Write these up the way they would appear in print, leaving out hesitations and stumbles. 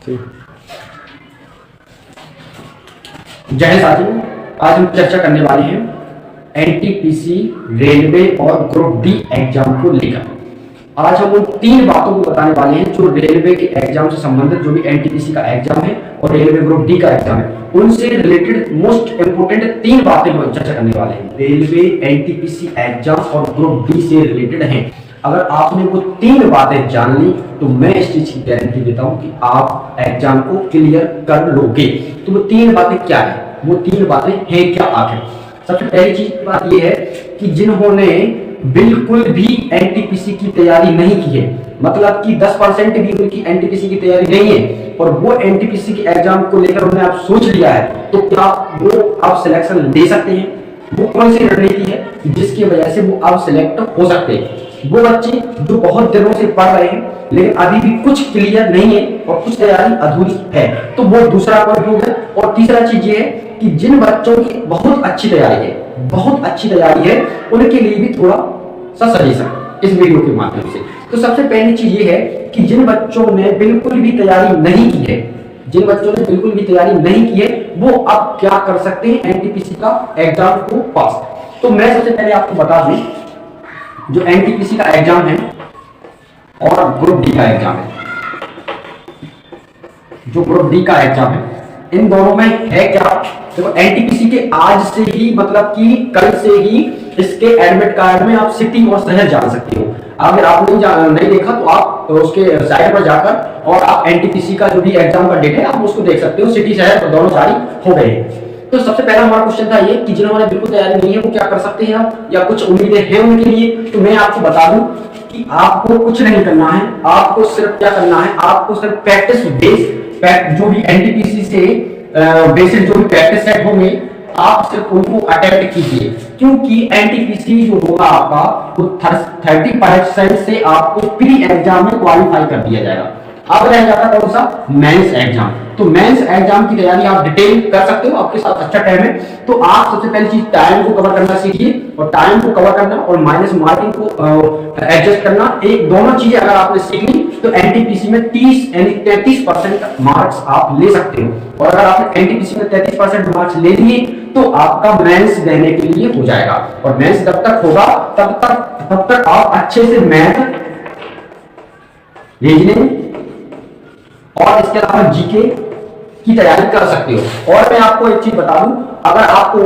जय हिंद साथियों, आज हम चर्चा करने वाले हैं एनटीपीसी रेलवे और ग्रुप डी एग्जाम को लेकर। आज हम उन तीन बातों को बताने वाले हैं जो रेलवे के एग्जाम से संबंधित, जो भी एनटीपीसी का एग्जाम है और रेलवे ग्रुप डी का एग्जाम है, उनसे रिलेटेड मोस्ट इंपोर्टेंट तीन बातें हम चर्चा करने वाले हैं। रेलवे एनटीपीसी एग्जाम और ग्रुप डी से रिलेटेड हैं। अगर आपने वो तीन बातें जान ली तो मैं इस चीज की गारंटी देता हूं कि आप एग्जाम को क्लियर कर लोगे। तो वो तीन बातें क्या है, वो तीन बातें हैं क्या आखिर? सबसे पहली चीज बात ये है कि जिन्होंने बिल्कुल भी एनटीपीसी की तैयारी नहीं की है, मतलब कि 10% भी उनकी एनटीपीसी की तैयारी नहीं है और वो एनटीपीसी के एग्जाम को लेकर उन्होंने आप सोच लिया है, तो क्या वो आप सिलेक्शन ले सकते हैं? वो कौन सी रणनीति है जिसकी वजह से वो आप सिलेक्ट हो सकते हैं? वो बच्चे जो बहुत दिनों से पढ़ रहे हैं लेकिन अभी भी कुछ क्लियर नहीं है और कुछ तैयारी अधूरी है, तो वो दूसरा पॉइंट है। और तीसरा चीज ये है कि जिन बच्चों की बहुत अच्छी तैयारी है, बहुत अच्छी तैयारी है, उनके लिए भी थोड़ा सा सजेशन इस वीडियो के माध्यम से। तो सबसे पहली चीज ये है कि जिन बच्चों ने बिल्कुल भी तैयारी नहीं की है, जिन बच्चों ने बिल्कुल भी तैयारी नहीं की है, वो अब क्या कर सकते हैं एनटीपीसी का एग्जाम को पास। तो मैं सबसे पहले आपको बता दूं, जो एनटीपीसी का एग्जाम है और ग्रुप डी का एग्जाम है, जो ग्रुप डी का एग्जाम है, इन दोनों में है क्या? देखो, एनटीपीसी के आज से ही, मतलब कि कल से ही इसके एडमिट कार्ड में आप सिटी और शहर जान सकते हो। अगर आपने नहीं देखा तो आप उसके साइट पर जाकर और आप एनटीपीसी का जो भी एग्जाम का डेट है आप उसको देख सकते हो। सिटी शहर दोनों जारी हो गए हैं। तो सबसे पहला हमारा क्वेश्चन था ये कि जिन्होंने बिल्कुल तैयारी नहीं है वो क्या कर सकते हैं आप, या कुछ उम्मीदें हैं उनके लिए। तो मैं आपको बता दूं कि आपको कुछ नहीं करना है, आपको सिर्फ क्या करना है, आपको सिर्फ प्रैक्टिस बेस जो भी एनटीपीसी से बेसिक जो भी प्रैक्टिस सेट होंगे, आप सिर्फ उनको अटेम्प्ट कीजिए, क्योंकि एनटीपीसी जो होगा आपका वो 30% से आपको प्री एग्जाम में क्वालिफाई कर दिया जाएगा। अब रह जाता कौन सा? Mains exam. तो मेंस एग्जाम की तैयारी आप डिटेल कर सकते हो, आपके साथ अच्छा टाइम है। तो आप सबसे पहली चीज टाइम को कवर करना सीखिए, और टाइम को कवर करना और माइनस मार्किंग को एडजस्ट करना, एक दोनों चीजें अगर आपने सीख ली तो एनटीपीसी में 30 यानी 33% मार्क्स आप ले सकते हो। और अगर आपने एनटीपीसी में 33% मार्क्स ले लिए तो आपका मेंस देने के लिए हो जाएगा। और मेंस जब तक होगा तब तक आप अच्छे से मैथ, रीजनिंग और इसके अलावा जीके की तैयारी कर सकते हो। और मैं आपको एक चीज बता दूं, अगर आपको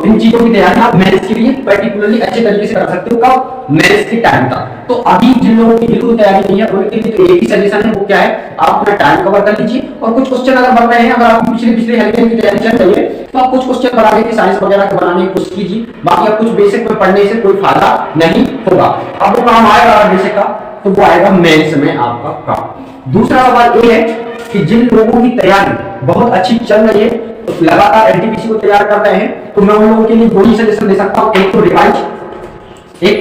इन चीजों की तैयारी आप मेंस के लिए पर्टिकुलरली अच्छे तरीके से कर सकते हो, कब? मेंस के टाइम तक। तो अभी जिन लोगों की बिल्कुल तैयारी नहीं है उनके लिए तो एक ही सजेशन है, वो क्या है, आप अपना टाइम कवर कर लीजिए और कुछ क्वेश्चन अगर बन रहे हैं, अगर आप पिछले हल्के की तैयारी चल रही है तो आप कुछ क्वेश्चन बनाने की, साइंस वगैरह के बनाने की कोशिश कीजिए। बाकी आप कुछ बेसिक में पढ़ने से कोई फायदा नहीं होगा। अब वो काम आएगा बेसिक का, तो वो आएगा मेंस में आपका काम। दूसरा सवाल ये है कि जिन लोगों की तैयारी बहुत अच्छी चल रही है, तो लगातार एनटीपीसी को तैयार कर रहे हैं, तो मैं उन लोगों के लिए दो ही सजेशन दे सकता हूं, एक तो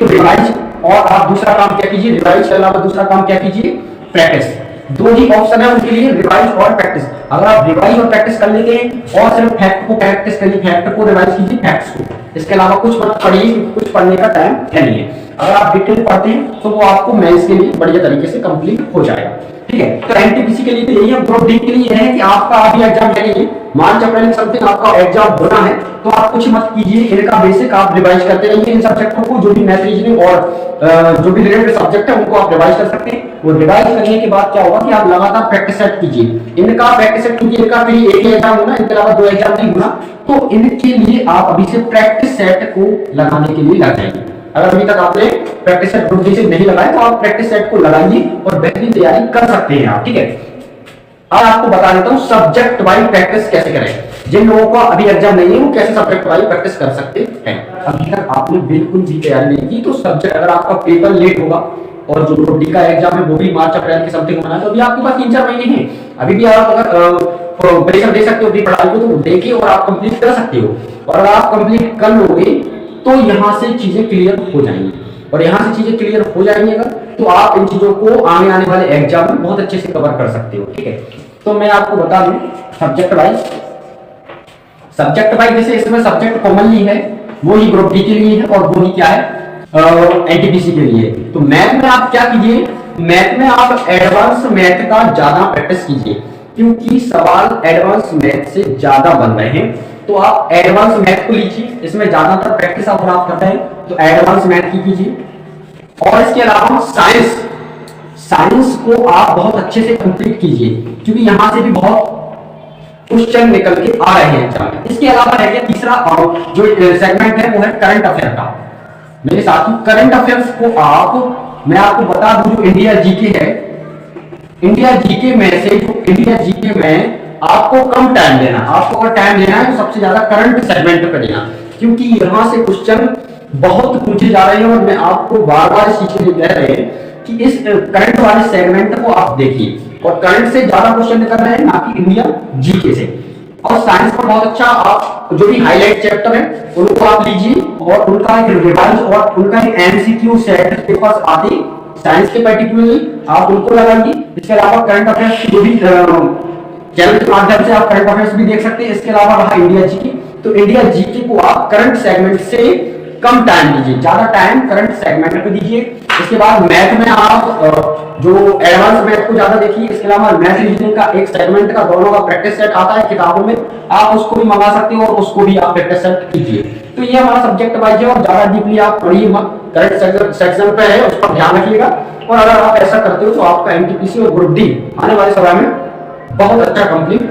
रिवाइज और आप दूसरा काम क्या कीजिए, रिवाइज के अलावा दूसरा काम क्या कीजिए, प्रैक्टिस। दो ही ऑप्शन है उनके लिए, रिवाइज और प्रैक्टिस। अगर आप रिवाइज और प्रैक्टिस कर लेते हैं और सिर्फ फैक्ट को प्रैक्टिस करिए, फैक्ट को रिवाइज कीजिए, फैक्ट्स को, इसके अलावा कुछ मत पढ़िए, कुछ पढ़ने का टाइम है नहीं है। अगर आप डिटेल पढ़ते हैं तो वो आपको मेंस के लिए बढ़िया तरीके से कंप्लीट हो जाएगा। ठीक है, तो एनटीपीसी के लिए तो यही है। ग्रुप डी के लिए है कि आपका अभी एग्जाम है नहीं, मार्च अप्रैल समथिंग आपका एग्जाम होना है, तो आप कुछ मत कीजिए, इनका बेसिक आप रिवाइज करते रहिए। इन सब्जेक्टों को, जो भी मैथ, रीजनिंग और जो भी रिलेटेड सब्जेक्ट है उनको आप रिवाइज कर सकते हैं। और रिवाइज करने के बाद क्या होगा कि आप लगातार प्रैक्टिस सेट कीजिए। इनका प्रैक्टिस सेट, क्योंकि इनका फिर एक ही एग्जाम होना, इनके अलावा दो एग्जाम नहीं होना, तो इनके लिए आप अभी से प्रैक्टिस सेट को लगाने के लिए लग जाएंगे। अगर अभी तक आपने प्रैक्टिस सेट ग्रुप डी से नहीं लगाया तो आप प्रैक्टिस सेट को लगाइए और बेहतरीन तैयारी कर सकते हैं आप। ठीक है, अब आपको बता देता हूं सब्जेक्ट वाइज प्रैक्टिस कैसे करें। जिन लोगों को अभी एग्जाम नहीं है वो कैसे सब्जेक्ट वाइज प्रैक्टिस कर सकते हैं। अभी तक आपने बिल्कुल भी तैयारी नहीं की तो सब्जेक्ट, अगर आपका पेपर लेट होगा और जो ग्रुप डी का एग्जाम है वो भी मार्च अप्रैल के समथिंग होना है, तो अभी आपके पास 3-4 महीने हैं। अभी भी आप अगर प्रेशर दे सकते हो अपनी पढ़ाई को, तो देखिए और आप कंप्लीट कर सकते हो। और अगर आप कंप्लीट कर लोगे तो यहां से चीजें क्लियर हो जाएंगी, और यहां से चीजें क्लियर हो जाएंगी अगर, तो आप इन चीजों को आने वाले एग्जाम में बहुत अच्छे से कवर कर सकते हो। ठीक है, तो मैं आपको बता दूं सब्जेक्ट वाइज जैसे इसमें सब्जेक्ट कॉमनली है वो ही ग्रुप डी के लिए है और वो ही क्या है, एनटीपीसी के लिए। तो मैथ में आप क्या कीजिए, मैथ में आप एडवांस मैथ का ज्यादा प्रैक्टिस कीजिए। क्योंकि सवाल एडवांस मैथ से ज्यादा बन रहे हैं। तो आप एडवांस मैथ को लीजिए, इसमें ज्यादातर प्रैक्टिस आप प्राप्त करते हैं, तो एडवांस मैथ की कीजिए। और इसके अलावा साइंस, साइंस को आप बहुत अच्छे से कंप्लीट कीजिए, क्योंकि यहां से भी बहुत क्वेश्चन निकल के आ रहे हैं एग्जाम में। इसके अलावा है तीसरा जो सेगमेंट है वो है करंट अफेयर का। मेरे साथियों, करंट अफेयर्स को मैं आपको बता दूं, जो इंडिया जीके है, इंडिया जीके में से जो इंडिया जीके में आपको कम टाइम देना, आपको अगर टाइम देना है तो सबसे ज्यादा करंट सेगमेंट पे देना, क्योंकि यहां से क्वेश्चन बहुत पूछे जा रहे हैं। और मैं आपको बार बार इस चीज के लिए कह रहे हैं कि इस करंट वाले सेगमेंट को आप देखिए, और करंट से ज्यादा क्वेश्चन निकल रहे हैं, ना कि इंडिया जीके से। और साइंस पर बहुत अच्छा आप जो भी हाईलाइट चैप्टर है उनको आप लीजिए, और उनका एक रिवाइज और उनका एक एमसीक्यू सेट पेपर्स आते साइंस के पर्टिकुलरली आप उनको लगाइए। इसके अलावा करंट अफेयर्स की जो भी चैनल के माध्यम से आप करंट अफेयर्स भी देख सकते हैं। इसके अलावा रहा इंडिया जीके, तो इंडिया जीके को आप करंट सेगमेंट से कम टाइम दीजिए, ज्यादा टाइम करंट सेगमेंट पे दीजिए। इसके बाद मैथ में आप जो एडवांस मैथ को ज्यादा देखिए। इसके अलावा मैथ रीजनिंग का एक सेगमेंट का दोनों का प्रैक्टिस सेट आता है किताबों में, आप उसको भी मंगा सकते हो और उसको भी आप प्रैक्टिस सेट कीजिए। तो ये हमारा सब्जेक्ट वाइज है, और ज्यादा डीपली आप पढ़िए मत, करंट सेक्शन पे है उस पर ध्यान रखिएगा। और अगर आप ऐसा करते हो तो आपका एनटीपीसी और ग्रुप डी आने वाले समय में बहुत अच्छा कंप्लीट,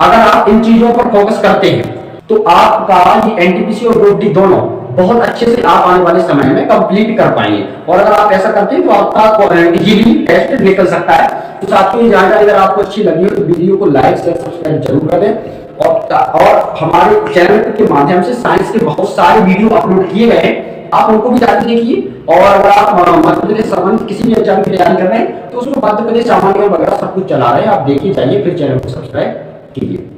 अगर आप इन चीजों पर फोकस करते हैं तो आपका ये एनटीपीसी और ग्रुप डी दोनों बहुत अच्छे से आप आने वाले समय में कंप्लीट कर पाएंगे। और अगर आप ऐसा करते हैं तो आपका इजीली टेस्ट निकल सकता है। तो साथियों, ये जानकारी अगर आपको अच्छी लगी हो तो वीडियो को लाइक शेयर सब्सक्राइब जरूर करें। और हमारे चैनल के माध्यम से साइंस के बहुत सारे वीडियो अपलोड किए गए हैं, आप उनको भी जाके देखिए। और अगर आप मध्य प्रदेश संबंधित किसी भी एग्जाम की तैयारी कर रहे हैं तो उसमें मध्य प्रदेश सामान्य वगैरह सब कुछ चला रहे हैं, आप देखिए जाइए, फिर चैनल को सब्सक्राइब कीजिए।